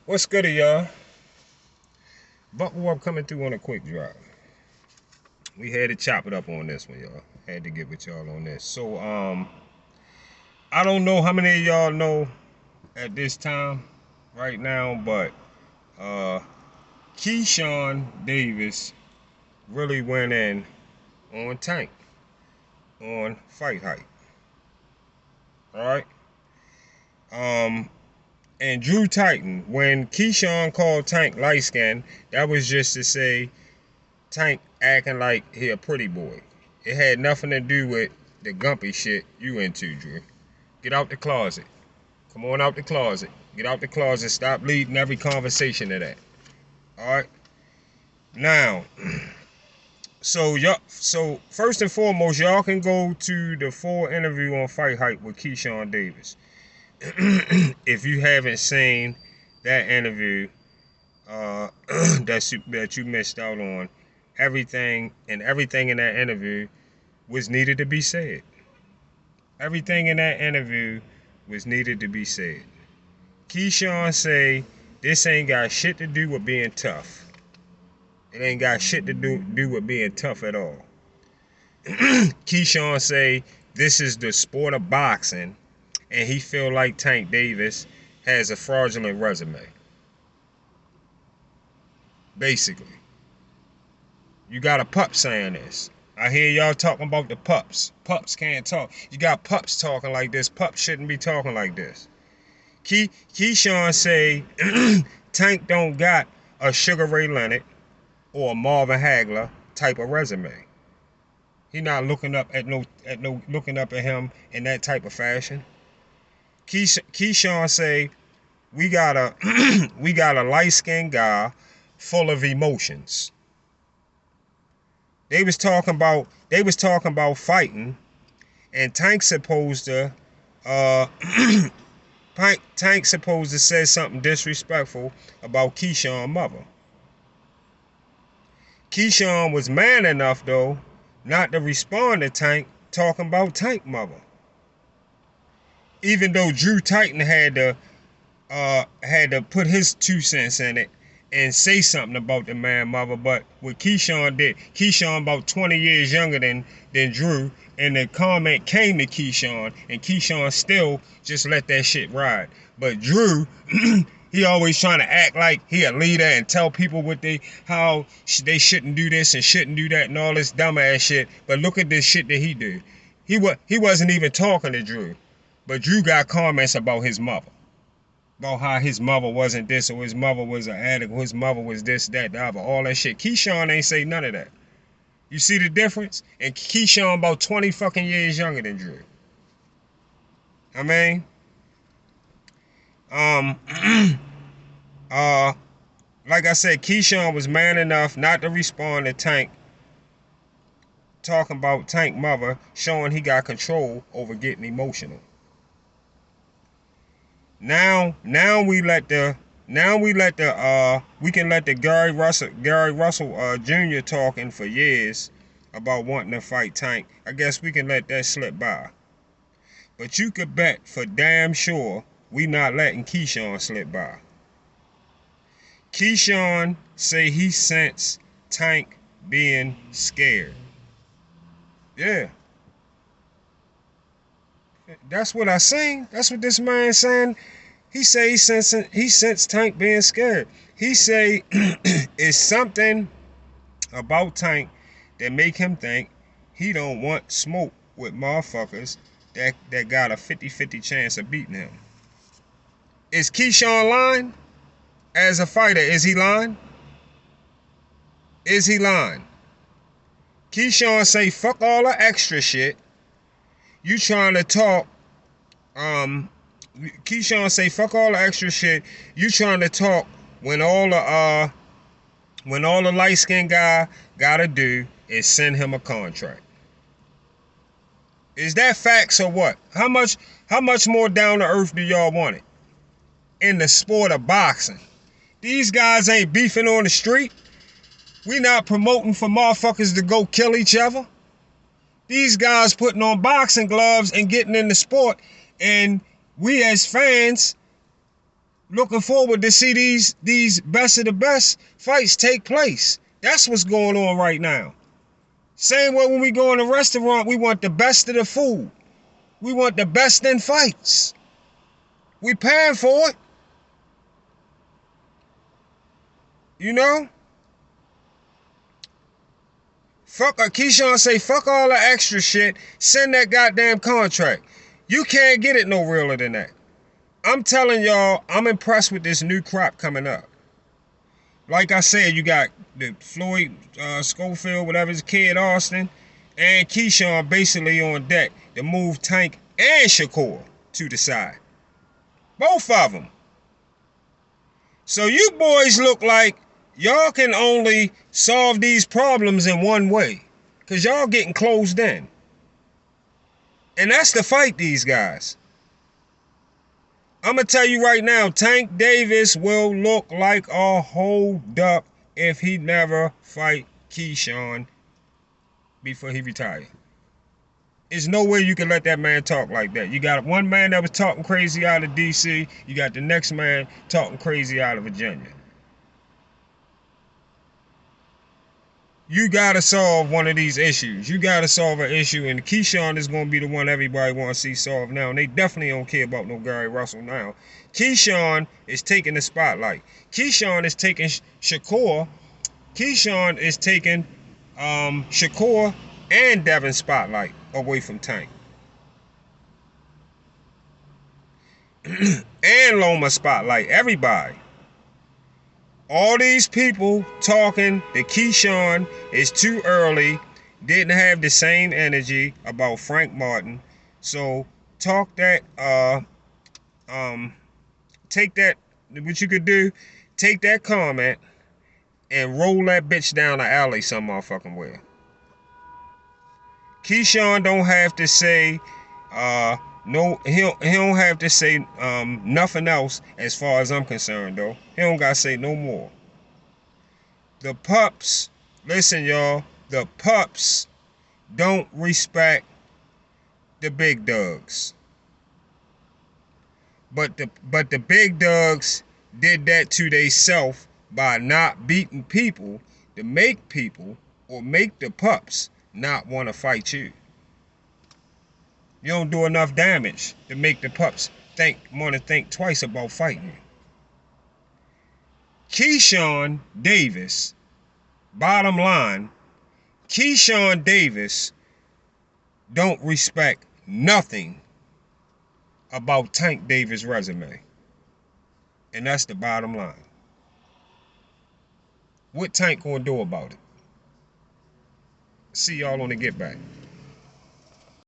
What's good, y'all? Buckle up coming through on a quick drive. We had to chop it up on this one, y'all. Had to get with y'all on this. So, I don't know how many of y'all know at this time right now, but uh, Keshawn Davis really went in on Tank on Fight Hype. All right. Um, and Drew Titan, when Keshawn called Tank light skin, that was just to say Tank acting like he a pretty boy. It had nothing to do with the gumpy shit you into, Drew. Get out the closet. Come on out the closet. Get out the closet. Stop leading every conversation to that. Alright? Now, so first and foremost, y'all can go to the full interview on Fight Hype with Keshawn Davis. If you haven't seen that interview, that you missed out on, everything in that interview was needed to be said. Everything in that interview was needed to be said. Keshawn say this ain't got shit to do with being tough. It ain't got shit to do with being tough at all. Keshawn say this is the sport of boxing, and he feel like Tank Davis has a fraudulent resume. Basically. You got a pup saying this. I hear y'all talking about the pups. Pups can't talk. You got pups talking like this. Pups shouldn't be talking like this. Keshawn say Tank don't got a Sugar Ray Leonard or a Marvin Hagler type of resume. He not looking up at him in that type of fashion. Keshawn say we got a light-skinned guy full of emotions. They was talking about fighting, and Tank's supposed to say something disrespectful about Keshawn's mother. Keshawn was man enough though not to respond to Tank talking about Tank mother. Even though Drew Titan had to put his 2 cents in it and say something about the man mother, but what Keshawn did, Keshawn about 20 years younger than Drew, and the comment came to Keshawn, and Keshawn still just let that shit ride. But Drew, he always trying to act like he a leader and tell people how they shouldn't do this and shouldn't do that and all this dumbass shit. But look at this shit that he do. He wasn't even talking to Drew, but Drew got comments about his mother. About how his mother wasn't this, or his mother was an addict, or his mother was this, that, the other, all that shit. Keshawn ain't say none of that. You see the difference? And Keshawn about 20 fucking years younger than Drew. I mean, like I said, Keshawn was man enough not to respond to Tank talking about Tank mother, showing he got control over getting emotional. Now we can let the Gary Russell Jr. talking for years about wanting to fight Tank. I guess we can let that slip by. But you could bet for damn sure we not letting Keshawn slip by. Keshawn say he sensed Tank being scared. Yeah. That's what I seen. That's what this man saying. He say he sensed Tank being scared. He say it's something about Tank that make him think he don't want smoke with motherfuckers that got a 50-50 chance of beating him. Is Keshawn lying? As a fighter, is he lying? Is he lying? Keshawn say fuck all the extra shit. You trying to talk, Keshawn say fuck all the extra shit. You trying to talk when all the light-skinned guy gotta do is send him a contract. Is that facts or what? How much more down to earth do y'all want it? In the sport of boxing. These guys ain't beefing on the street. We not promoting for motherfuckers to go kill each other. These guys putting on boxing gloves and getting in the sport, and we as fans looking forward to see these best of the best fights take place. That's what's going on right now. Same way when we go in a restaurant, we want the best of the food. We want the best in fights. We paying for it. You know? Keshawn say, fuck all the extra shit. Send that goddamn contract. You can't get it no realer than that. I'm telling y'all, I'm impressed with this new crop coming up. Like I said, you got the Floyd Schofield, whatever his kid, Austin, and Keshawn basically on deck to move Tank and Shakur to the side. Both of them. So you boys look like y'all can only solve these problems in one way. Because y'all getting closed in. And that's to fight these guys. I'm going to tell you right now, Tank Davis will look like a hold up if he never fight Keshawn before he retire. There's no way you can let that man talk like that. You got one man that was talking crazy out of D.C. You got the next man talking crazy out of Virginia. You got to solve one of these issues. You got to solve an issue, and Keshawn is going to be the one everybody want to see solved now, and they definitely don't care about no Gary Russell now. Keshawn is taking the spotlight. Keshawn is taking Shakur. Keshawn is taking Shakur and Devin's spotlight away from Tank. And Loma spotlight, everybody. All these people talking that Keshawn is too early, didn't have the same energy about Frank Martin. So talk that, take that, what you could do, take that comment and roll that bitch down the alley some motherfucking way. Keshawn don't have to say, no, he don't have to say nothing else as far as I'm concerned, though. He don't got to say no more. The pups, listen, y'all, the pups don't respect the big dogs. But the big dogs did that to theyself by not beating people to make people or make the pups not want to fight you. You don't do enough damage to make the pups want to think twice about fighting you. Keshawn Davis, bottom line, Keshawn Davis don't respect nothing about Tank Davis' resume. And that's the bottom line. What Tank gonna do about it? See y'all on the Get Back.